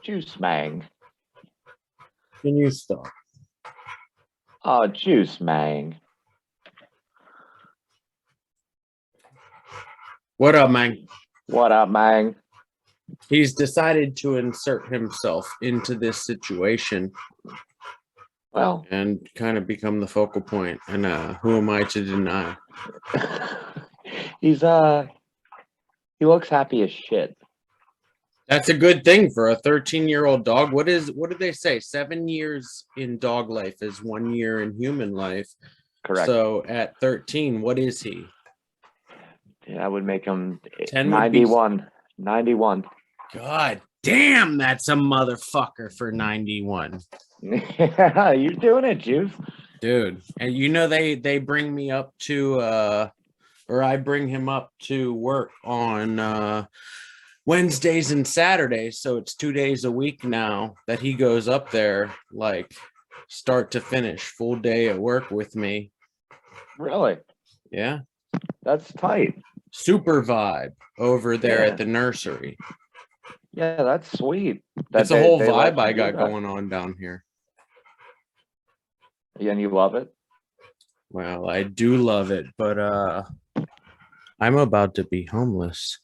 Juice Mang. Can you stop? Oh, Juice Mang. What up, man? What up, Mang? He's decided to insert himself into this situation. Well, and kind of become the focal point. And who am I to deny? he looks happy as shit. That's a good thing for a 13-year-old dog. What did they say? 7 years in dog life is 1 year in human life. Correct. So at 13, what is he? That would make him 10 91. 91. God damn, that's a motherfucker for 91. Yeah, you're doing it, Juice. Dude. And you know they bring me up to or I bring him up to work on Wednesdays and Saturdays, so it's 2 days a week now that he goes up there, like start to finish, full day at work with me. Really? Yeah. That's tight. Super vibe over there at the nursery. Yeah, that's sweet. That's a whole vibe I got going on down here. Yeah, and you love it? Well, I do love it, but I'm about to be homeless.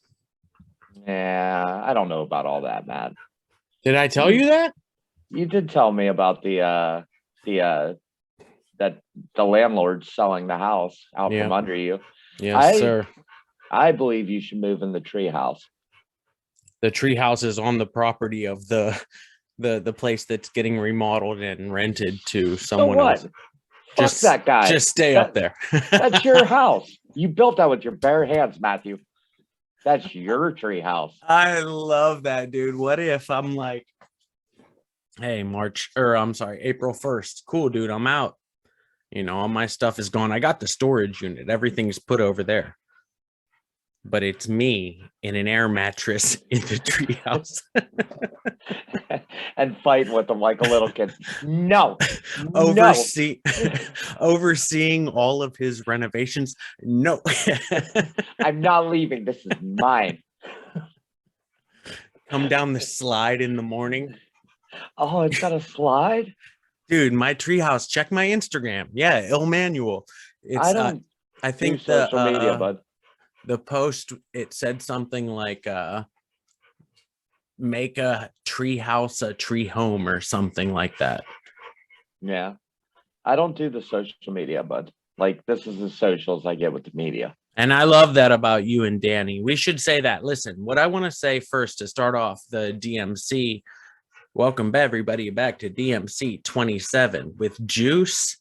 Yeah, I don't know about all that, Matt. Did I tell you that? You did tell me about that the landlord's selling the house out from under you. Yes, sir. I believe you should move in the tree house. The tree house is on the property of the place that's getting remodeled and rented to someone else. Fuck that guy. Just stay up there. That's your house. You built that with your bare hands, Matthew. That's your tree house. I love that, dude. What if I'm like, hey, April 1st. Cool, dude. I'm out. You know, all my stuff is gone. I got the storage unit. Everything's put over there. But it's me in an air mattress in the treehouse. And fighting with them like a little kid. No. Overseeing all of his renovations. No. I'm not leaving. This is mine. Come down the slide in the morning. Oh, it's got a slide? Dude, my treehouse. Check my Instagram. Yeah, Il Manuel. It's I think do social media, bud. The post, it said something like make a tree house a tree home or something like that. Yeah. I don't do the social media, bud. Like, this is as social as I get with the media. And I love that about you and Danny. We should say that. Listen, what I want to say first to start off the DMC. Welcome everybody back to DMC 27 with Juice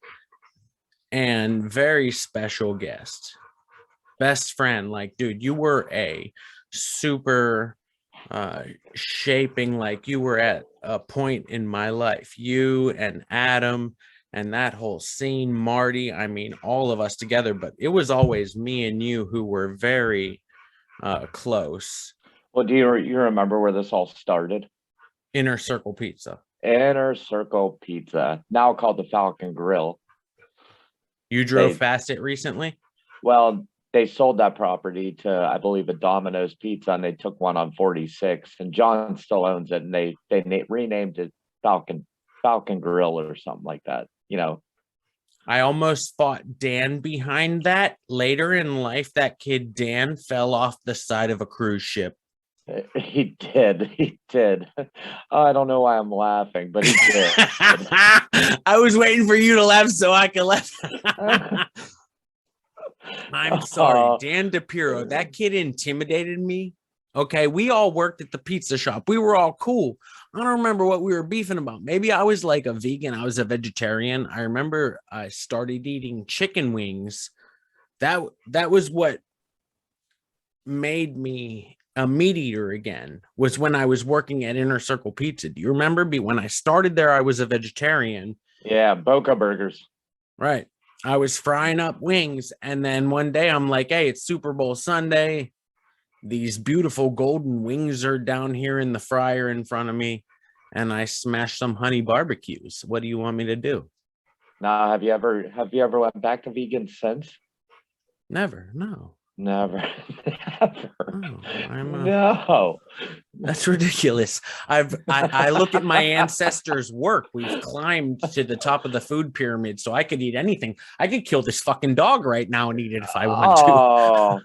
and very special guest. Best friend, like, dude, you were a super shaping, like you were at a point in my life. You and Adam and that whole scene, Marty, I mean, all of us together, but it was always me and you who were very close. Well, do you remember where this all started? Inner Circle Pizza. Inner Circle Pizza, now called the Falcon Grill. You drove past it recently? Well, they sold that property to, I believe, a Domino's Pizza, and they took one on 46. And John still owns it, and they renamed it Falcon Grill or something like that. You know, I almost fought Dan behind that. Later in life, that kid Dan fell off the side of a cruise ship. He did. I don't know why I'm laughing, but he did. I was waiting for you to laugh so I could laugh. I'm sorry, Dan DePiro. That kid intimidated me. Okay, we all worked at the pizza shop. We were all cool. I don't remember what we were beefing about. Maybe I was like a vegan. I was a vegetarian. I remember I started eating chicken wings. That was what made me a meat eater again, was when I was working at Inner Circle Pizza. Do you remember when I started there, I was a vegetarian. Yeah, Boca Burgers. Right. I was frying up wings, and then one day I'm like, hey, it's Super Bowl Sunday. These beautiful golden wings are down here in the fryer in front of me, and I smashed some honey barbecues. What do you want me to do? Now, have you ever went back to vegan since? Never, no. Never. Never. Oh, No. that's ridiculous. I look at my ancestors' work. We've climbed to the top of the food pyramid, so I could eat anything. I could kill this fucking dog right now and eat it if I want to. Oh,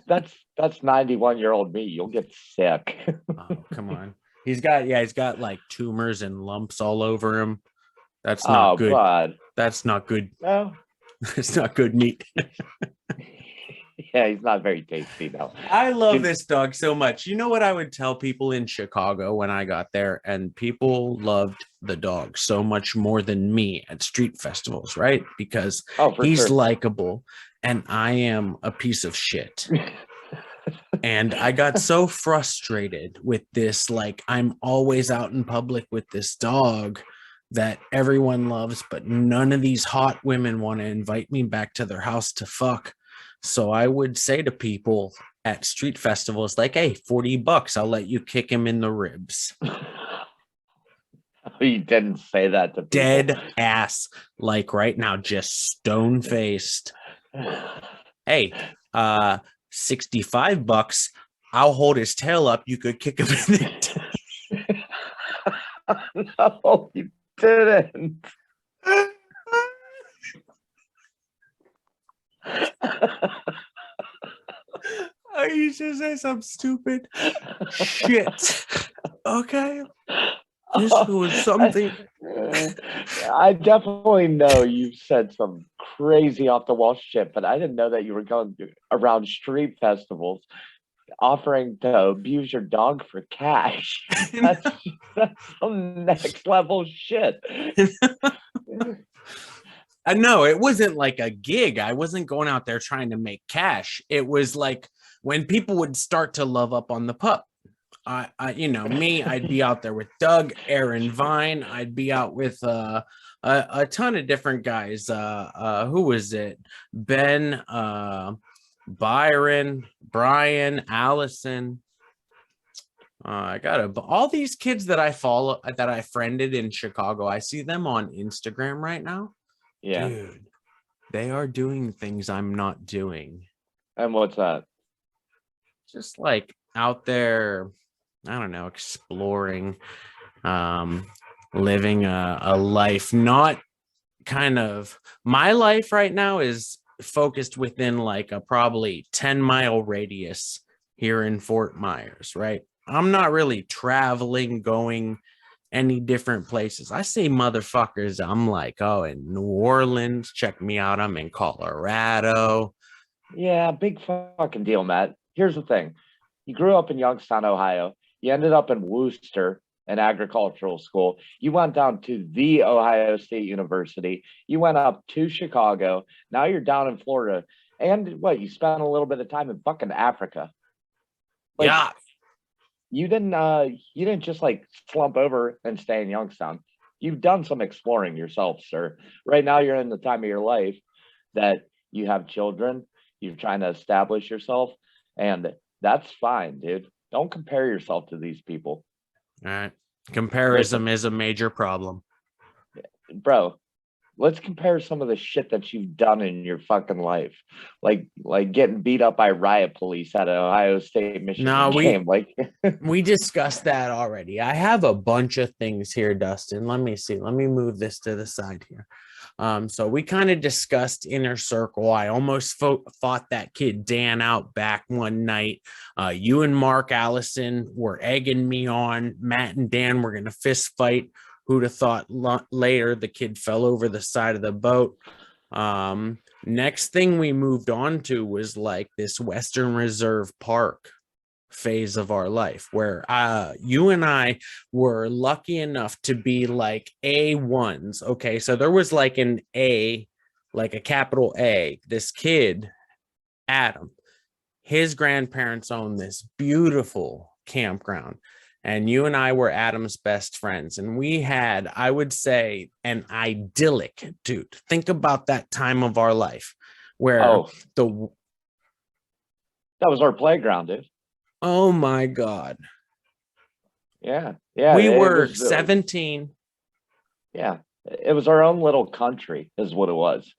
that's 91-year-old me. You'll get sick. Oh, come on. He's got like tumors and lumps all over him. That's not good. God. That's not good. No. It's not good meat. Yeah, he's not very tasty though. I love this dog so much. You know what I would tell people in Chicago when I got there, and people loved the dog so much more than me at street festivals, right? Because he's likable and I am a piece of shit. And I got so frustrated with this, like I'm always out in public with this dog that everyone loves, but none of these hot women want to invite me back to their house to fuck. So I would say to people at street festivals, like, hey, $40, I'll let you kick him in the ribs. You didn't say that to people. Dead ass, like right now, just stone faced. Hey, $65, I'll hold his tail up. You could kick him in it. No, you didn't. I used to say some stupid shit. Okay. This was something. I definitely know you've said some crazy off the wall shit, but I didn't know that you were going around street festivals offering to abuse your dog for cash. That's some next level shit. I know it wasn't like a gig. I wasn't going out there trying to make cash. It was like when people would start to love up on the pup. I'd be out there with Doug, Aaron Vine. I'd be out with a ton of different guys. Who was it? Ben, Byron, Brian, Allison. I got all these kids that I follow, that I friended in Chicago. I see them on Instagram right now. Yeah. Dude, they are doing things I'm not doing. And what's that? Just like out there, I don't know, exploring, living a life, not kind of, my life right now is focused within like a probably 10-mile radius here in Fort Myers, right? I'm not really traveling, going any different places. I say motherfuckers, I'm like, oh, in New Orleans, check me out. I'm in Colorado. Yeah, big fucking deal, Matt. Here's the thing. You grew up in Youngstown, Ohio. You ended up in Worcester, an agricultural school. You went down to the Ohio State University. You went up to Chicago. Now you're down in Florida. And what? You spent a little bit of time in fucking Africa. Like, yeah. You didn't just like slump over and stay in Youngstown. You've done some exploring yourself, sir. Right now you're in the time of your life that you have children. You're trying to establish yourself. And that's fine, dude. Don't compare yourself to these people. All right. Comparison is a major problem. Bro, let's compare some of the shit that you've done in your fucking life. Like getting beat up by riot police at an Ohio State Michigan game. We discussed that already. I have a bunch of things here, Dustin. Let me see. Let me move this to the side here. So we kind of discussed Inner Circle. I almost fought that kid Dan out back one night. You and Mark Allison were egging me on. Matt and Dan were going to fist fight. Who'd have thought later the kid fell over the side of the boat. Next thing we moved on to was like this Western Reserve Park phase of our life where you and I were lucky enough to be like A1s. Okay, so there was like an A, like a capital A. This kid, Adam, his grandparents owned this beautiful campground. And you and I were Adam's best friends. And we had, I would say, an idyllic, dude. Think about that time of our life where that was our playground, dude. Oh my God. Yeah. We were 17. Yeah. It was our own little country is what it was.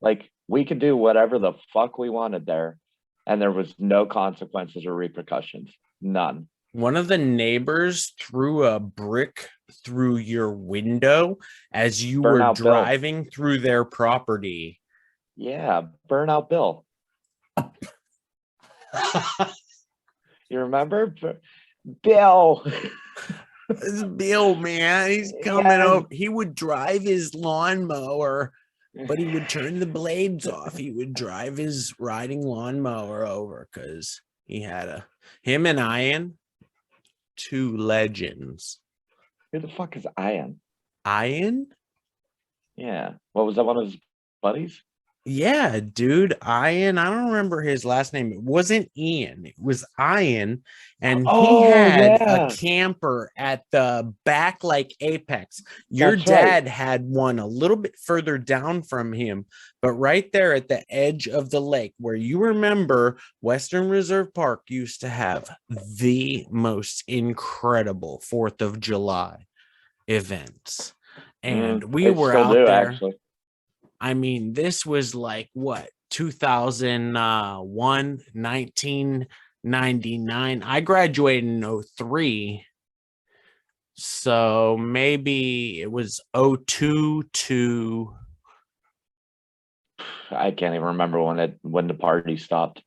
Like we could do whatever the fuck we wanted there. and there was no consequences or repercussions. None. One of the neighbors threw a brick through your window as you were Burnout Bill. driving through their property. Yeah, Burnout Bill. You remember? Bill. It's Bill, man. He's coming over. He would drive his lawnmower, but he would turn the blades off. He would drive his riding lawnmower over because he had him and Ian, two legends. Who the fuck is Ian? Ian? Yeah. What was that, one of his buddies? Yeah, dude. Ian. I don't remember his last name. It wasn't Ian. It was Ian. And he had a camper at the back, like Apex. Your dad had one a little bit further down from him, but right there at the edge of the lake, where you remember Western Reserve Park used to have the most incredible 4th of July events. And we were out there. Actually. I mean, this was like what, 2001, 1999. I graduated in 2003. So maybe it was 2002 to. I can't even remember when the party stopped.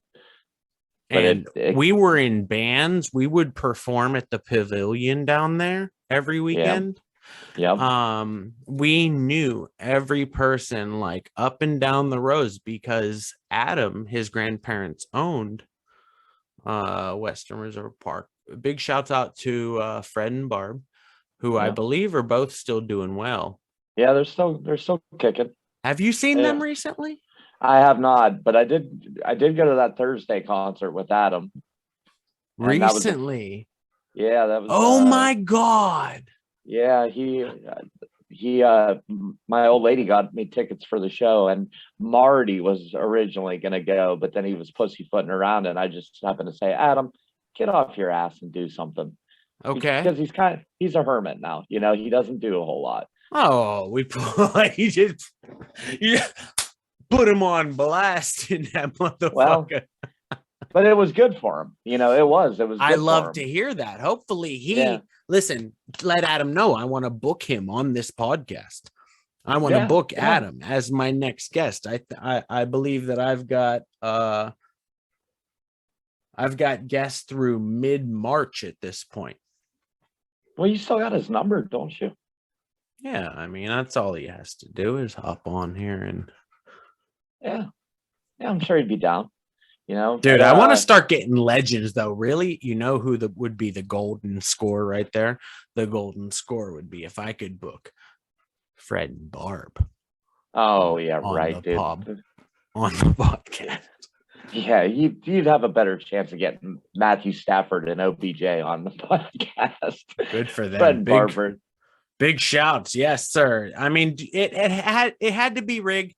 But and we were in bands. We would perform at the pavilion down there every weekend. Yeah. We knew every person like up and down the rows because Adam, his grandparents owned Western Reserve Park. Big shouts out to Fred and Barb, who I believe are both still doing well. Yeah, they're still kicking. Have you seen them recently? I have not, but I did go to that Thursday concert with Adam. Recently. That was oh my God. Yeah, he my old lady got me tickets for the show, and Marty was originally gonna go, but then he was pussyfooting around, and I just happened to say, Adam, get off your ass and do something. Okay. Because he's a hermit now, he doesn't do a whole lot. Oh, you just put him on blast in that motherfucker. Well, but it was good for him. It was. I love to hear that. Hopefully listen, let Adam know I want to book him on this podcast. I want to book Adam as my next guest. I believe that I've got guests through mid-March at this point. Well, you still got his number, don't you? Yeah, I mean, that's all he has to do is hop on here and yeah, I'm sure he'd be down. Dude, I want to start getting legends though. Really, who would be the golden score right there? The golden score would be if I could book Fred and Barb. Oh yeah, right, dude. On the podcast. Yeah, you'd have a better chance of getting Matthew Stafford and OBJ on the podcast. Good for them. Fred and Barb. Big shouts, yes, sir. I mean, it had to be rigged.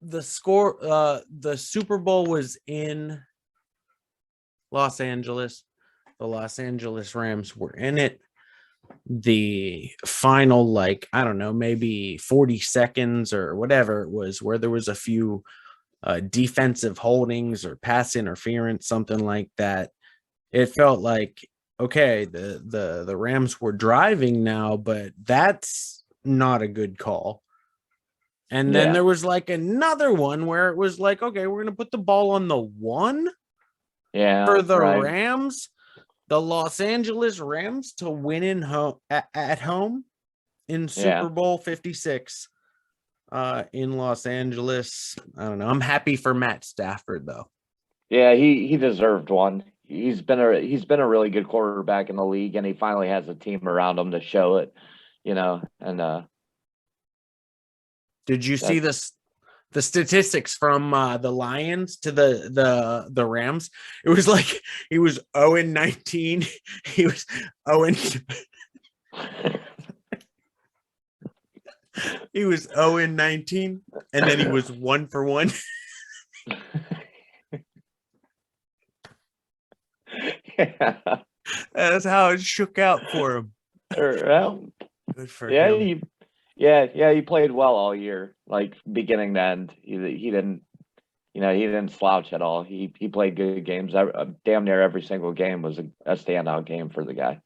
The score, the Super Bowl was in Los Angeles. The Los Angeles Rams were in it. The final, I don't know, maybe 40 seconds or whatever it was, where there was a few defensive holdings or pass interference, something like that. It felt like, okay, the Rams were driving now, but that's not a good call. And then there was another one where it was like, okay, we're going to put the ball on the 1 for the Rams, the Los Angeles Rams to win at home in Super Bowl 56 in Los Angeles. I don't know. I'm happy for Matt Stafford though. Yeah, he deserved one. He's been a really good quarterback in the league, and he finally has a team around him to show it, and did you see this? The statistics from the Lions to the Rams? It was like he was 0-19. He was 0 he was 0-19, and then he was 1 for 1. Yeah. That's how it shook out for him. Well, good for him. He played well all year, beginning to end. He didn't He didn't slouch at all. He played good games. Damn near every single game was a standout game for the guy.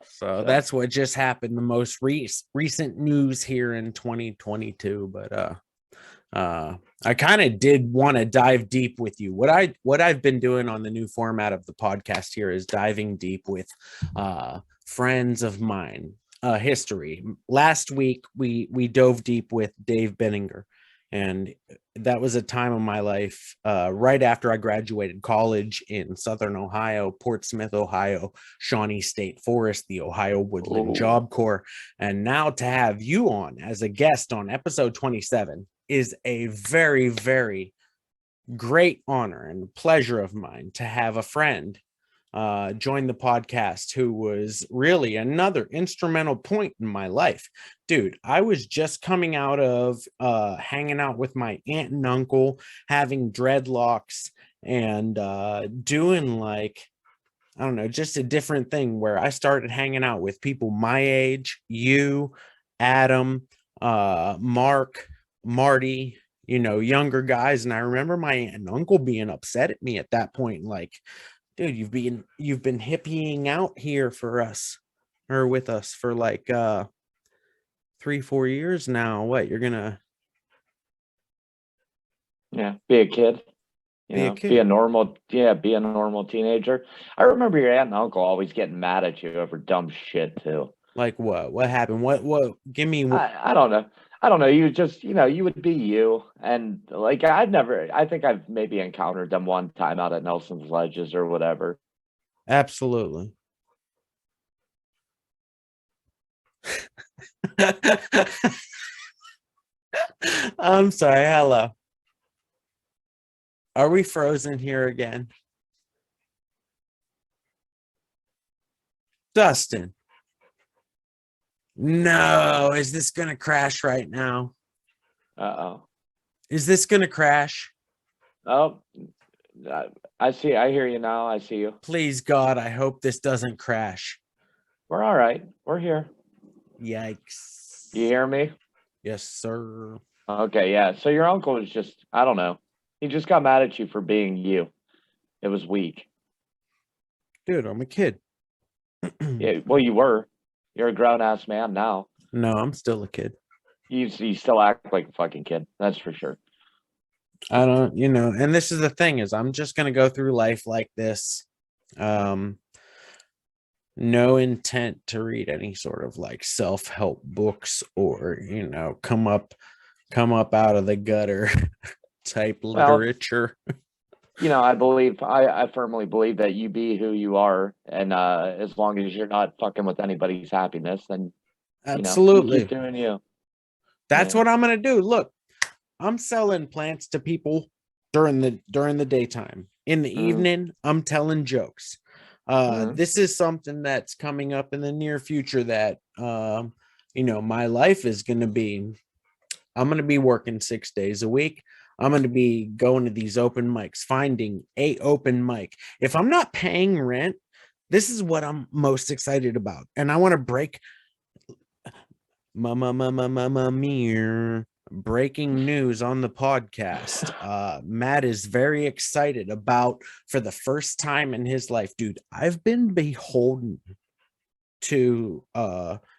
So that's what just happened. The most recent news here in 2022. But I kind of did want to dive deep with you. What I've been doing on the new format of the podcast here is diving deep with friends of mine, history. Last week we dove deep with Dave Benninger, and that was a time of my life right after I graduated college in Southern Ohio, Portsmouth, Ohio, Shawnee State Forest, the Ohio Woodland Job Corps. And now to have you on as a guest on episode 27 is a very, very great honor and pleasure of mine to have a friend join the podcast who was really another instrumental point in my life. Dude, I was just coming out of hanging out with my aunt and uncle, having dreadlocks, and doing like, I don't know, just a different thing where I started hanging out with people my age, you, Adam, Mark, Marty, younger guys. And I remember my aunt and uncle being upset at me at that point, like, dude, you've been hippieing out here for us or with us for like 3-4 years now. What, you're gonna be a kid, be a normal teenager. I remember your aunt and uncle always getting mad at you over dumb shit too. Like what happened? What give me I don't know. I don't know. You just, you would be you. And like, I think I've maybe encountered them one time out at Nelson's Ledges or whatever. Absolutely. I'm sorry. Hello. Are we frozen here again? Dustin. No, is this going to crash right now? Uh-oh. Is this going to crash? Oh, I hear you now. I see you. Please, God, I hope this doesn't crash. We're all right. We're here. Yikes. You hear me? Yes, sir. Okay, yeah. So your uncle was just, I don't know. He just got mad at you for being you. It was weak. Dude, I'm a kid. Yeah, well, you were. You're a grown-ass man now. No, I'm still a kid. You still act like a fucking kid. That's for sure. I don't, and this is the thing is I'm just going to go through life like this. No intent to read any sort of like self-help books or, come up out of the gutter type literature. I firmly believe that you be who you are. And as long as you're not fucking with anybody's happiness, then absolutely you keep doing you. That's what I'm going to do. Look, I'm selling plants to people during the daytime. In the evening, I'm telling jokes. This is something that's coming up in the near future that, my life is going to be, I'm going to be working 6 days a week. I'm going to be going to these open mics, finding a open mic. If I'm not paying rent, this is what I'm most excited about. And I want to break breaking news on the podcast. Matt is very excited about, for the first time in his life, dude, I've been beholden to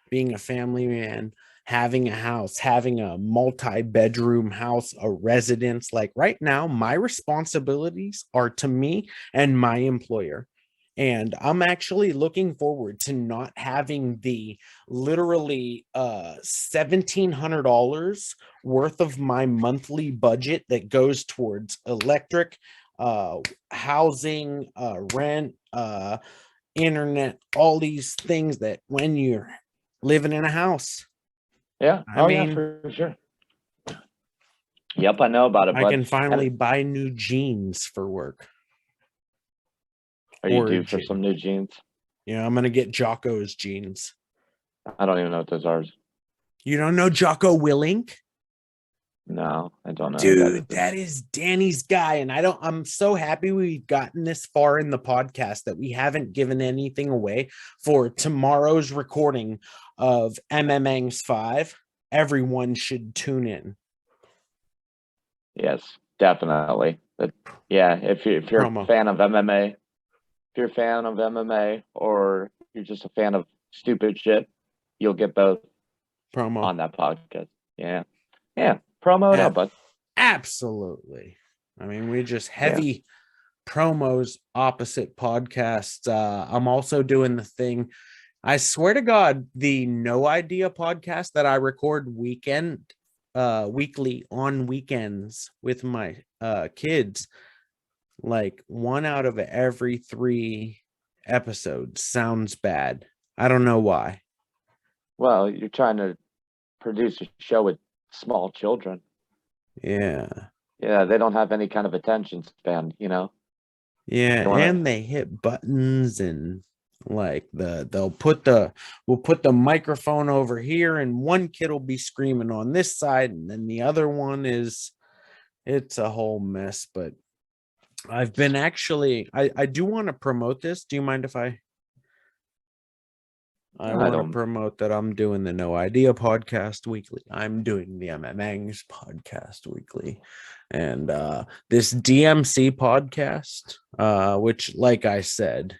being a family man, having a house, having a multi-bedroom house, a residence. Like right now, my responsibilities are to me and my employer. And I'm actually looking forward to not having the literally $1,700 worth of my monthly budget that goes towards electric, housing, rent, internet, all these things that when you're living in a house. Yeah. I mean, for sure. Yep, I know about it. I can finally buy new jeans for work. Are you due for some new jeans? Yeah, I'm going to get Jocko's jeans. I don't even know what those are. You don't know Jocko Willink? No, I don't know. Dude, that is Danny's guy. And I'm so happy we've gotten this far in the podcast that we haven't given anything away for tomorrow's recording of MMAng's 5. Everyone should tune in. Yes. definitely. But yeah, if you're Promo. a fan of MMA, if you're a fan of MMA or you're just a fan of stupid shit, you'll get both Promo. on that podcast. Yeah. Yeah. Promo it up, bud. Absolutely. I mean, we just heavy promos opposite podcasts. I'm also doing the thing. I swear to God, the No Idea podcast that I record weekly on weekends with my kids, like 1 out of every 3 episodes sounds bad. I don't know why. Well, you're trying to produce a show with small children. Yeah. Yeah, they don't have any kind of attention span, you know? Yeah, and they hit buttons and like we'll put the microphone over here and one kid will be screaming on this side and then the other one it's a whole mess. But I've been I do want to promote this. Do you mind if I want to promote that I'm doing the No Idea podcast weekly. I'm doing the MMAs podcast weekly. And this DMC podcast, which, like I said,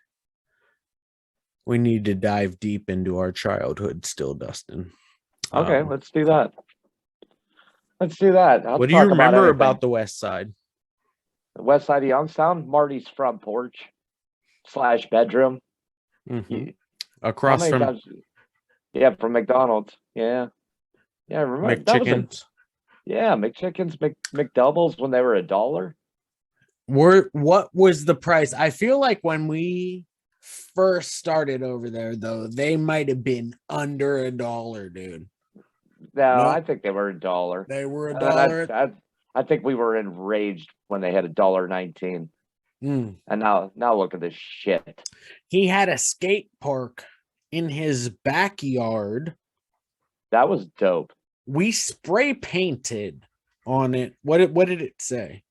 we need to dive deep into our childhood still, Dustin. Okay, let's do that. Let's do that. What do you remember about the West Side? The West Side of Youngstown, Marty's front porch / bedroom. Mm-hmm. Across from from McDonald's. Yeah. Yeah, remember McChickens. McChickens, McDoubles when they were $1. What was the price? I feel like when we first started over there, though, they might have been under $1, dude. No, I think they were $1. They were $1. I think we were enraged when they had $1.19. And now look at this shit. He had a skate park in his backyard. That was dope. We spray painted on it. What did it say?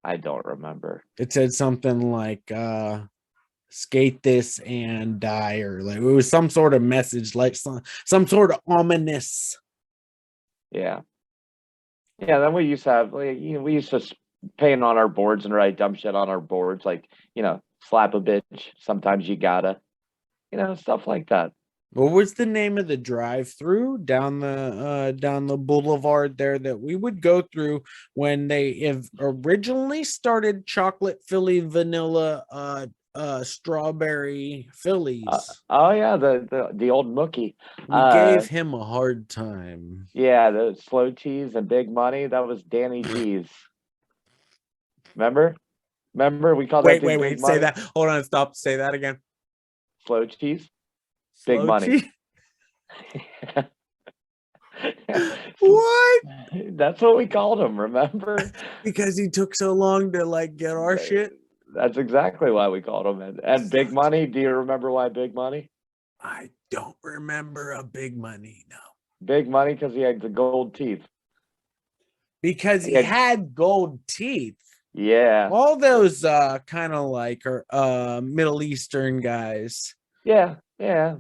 I don't remember. It said something like skate this and die, or like it was some sort of message, like some sort of ominous. Yeah. Yeah, then we used to have we used to paint on our boards and write dumb shit on our boards, like, slap a bitch, sometimes you gotta, stuff like that. What was the name of the drive-through down the boulevard there that we would go through when they originally started chocolate Philly vanilla strawberry Phillies? Oh yeah, the old Mookie. We gave him a hard time. Yeah, the slow cheese and big money. That was Danny G's. Remember? We called wait, say that. Hold on, stop. Say that again. Slow cheese. Big money. What? That's what we called him, remember? Because he took so long to get our shit. That's exactly why we called him. And Big Money, do you remember why Big Money? I don't remember a Big Money, no. Big Money because he had the gold teeth. Because he had gold teeth. Yeah. All those kind of like Middle Eastern guys. Yeah,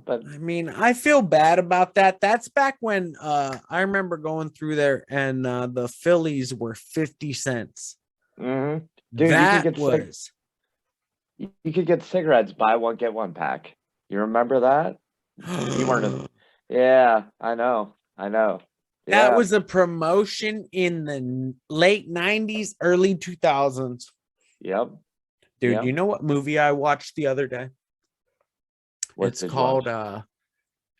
but I mean, I feel bad about that. That's back when I remember going through there and the Phillies were 50 cents. Mm-hmm. Dude, you could get cigarettes, buy one, get one pack. You remember that? You weren't. Yeah, I know. Yeah. That was a promotion in the late 90s, early 2000s. Yep. Dude, you know what movie I watched the other day? It's called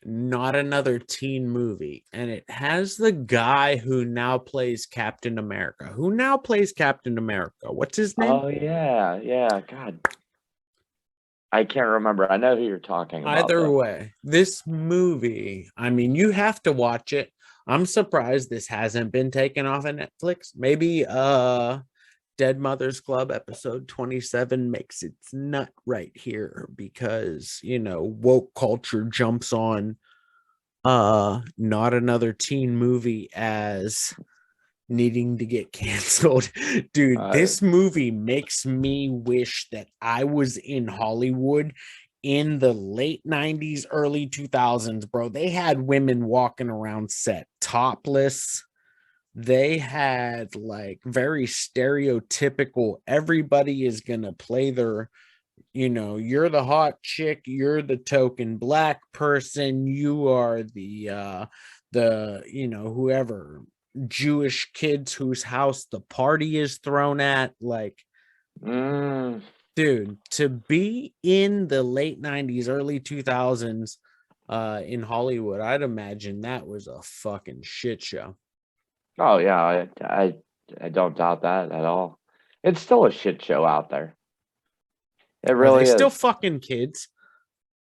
Not Another Teen Movie, and it has the guy who now plays Captain America. What's his name? Oh yeah. God, I can't remember. I know who you're talking about. Either way, this movie, I mean, you have to watch it. I'm surprised this hasn't been taken off of Netflix. Maybe Dead Mothers Club episode 27 makes its nut right here because, woke culture jumps on Not Another Teen Movie as needing to get canceled. Dude, this movie makes me wish that I was in Hollywood in the late 90s, early 2000s, bro. They had women walking around set topless. they had like very stereotypical, everybody is gonna play their, you're the hot chick, you're the token black person, you are whoever Jewish kids whose house the party is thrown at. Like, dude, to be in the late 90s, early 2000s in Hollywood, I'd imagine that was a fucking shit show. Oh yeah, I don't doubt that at all. It's still a shit show out there. It Are really they is. still fucking kids?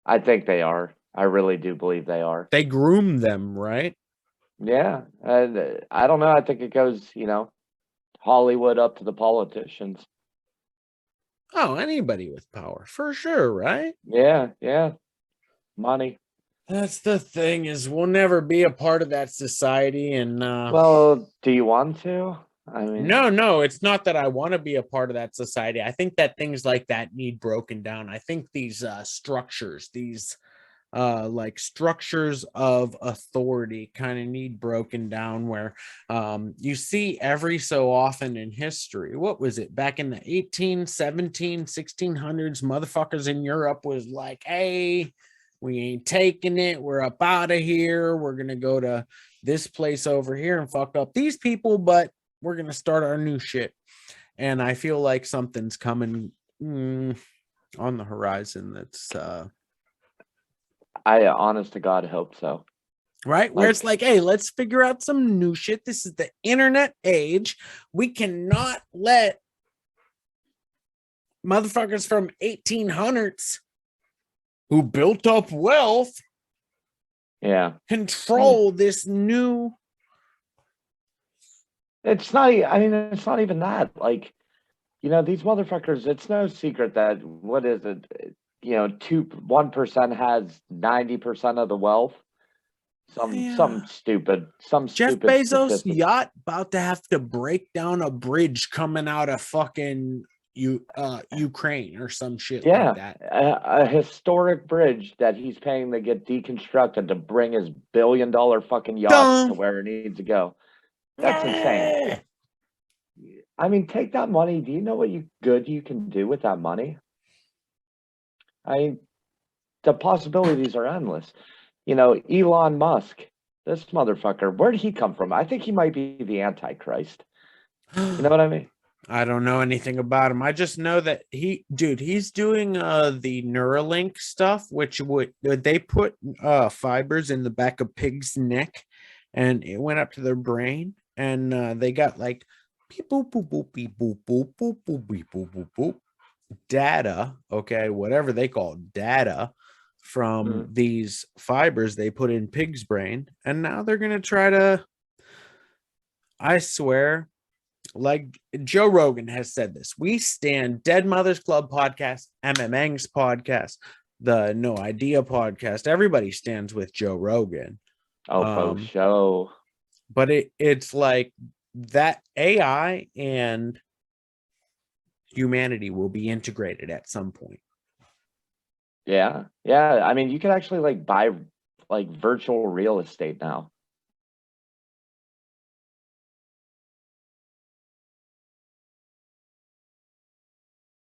I think they are. I really do believe they are. They groom them, right? Yeah, and I don't know. I think it goes, Hollywood up to the politicians. Oh, anybody with power, for sure, right? Yeah. Money. That's the thing, is we'll never be a part of that society. And well, do you want to? I mean, no, it's not that I want to be a part of that society. I think that things like that need broken down. I think these structures, these like structures of authority kind of need broken down, where you see every so often in history. What was it, back in the 1600s, motherfuckers in Europe was like, hey, we ain't taking it, we're up out of here, we're gonna go to this place over here and fuck up these people, but we're gonna start our new shit. And I feel like something's coming on the horizon that's I honest to God hope so. Right? Where it's like, hey, let's figure out some new shit. This is the internet age. We cannot let motherfuckers from 1800s who built up wealth control this new. It's not, I mean, it's not even that. Like, these motherfuckers, it's no secret that, what is it? 1% has 90% of the wealth. Some stupid Jeff Bezos' statistic. yacht about to have to break down a bridge coming out of fucking Ukraine or some shit like that. A historic bridge that he's paying to get deconstructed to bring his billion-dollar fucking yacht to where it needs to go. That's insane. I mean, take that money. Do you know what good you can do with that money? The possibilities are endless. Elon Musk, this motherfucker, where did he come from? I think he might be the Antichrist. You know what I mean? I don't know anything about him. I just know that he's doing the Neuralink stuff, which they put fibers in the back of pig's neck, and it went up to their brain, and they got like beep boop boop boop beep boop boop boop boop beep boop boop boop data, okay, whatever they call data from these fibers they put in pig's brain, and now they're gonna try to, I swear, like Joe Rogan has said this, we stand Dead Mothers Club podcast, MMA's podcast, the No Idea podcast, everybody stands with Joe Rogan. For sure. But it's like that AI and humanity will be integrated at some point. Yeah. I mean, you can actually like buy like virtual real estate now.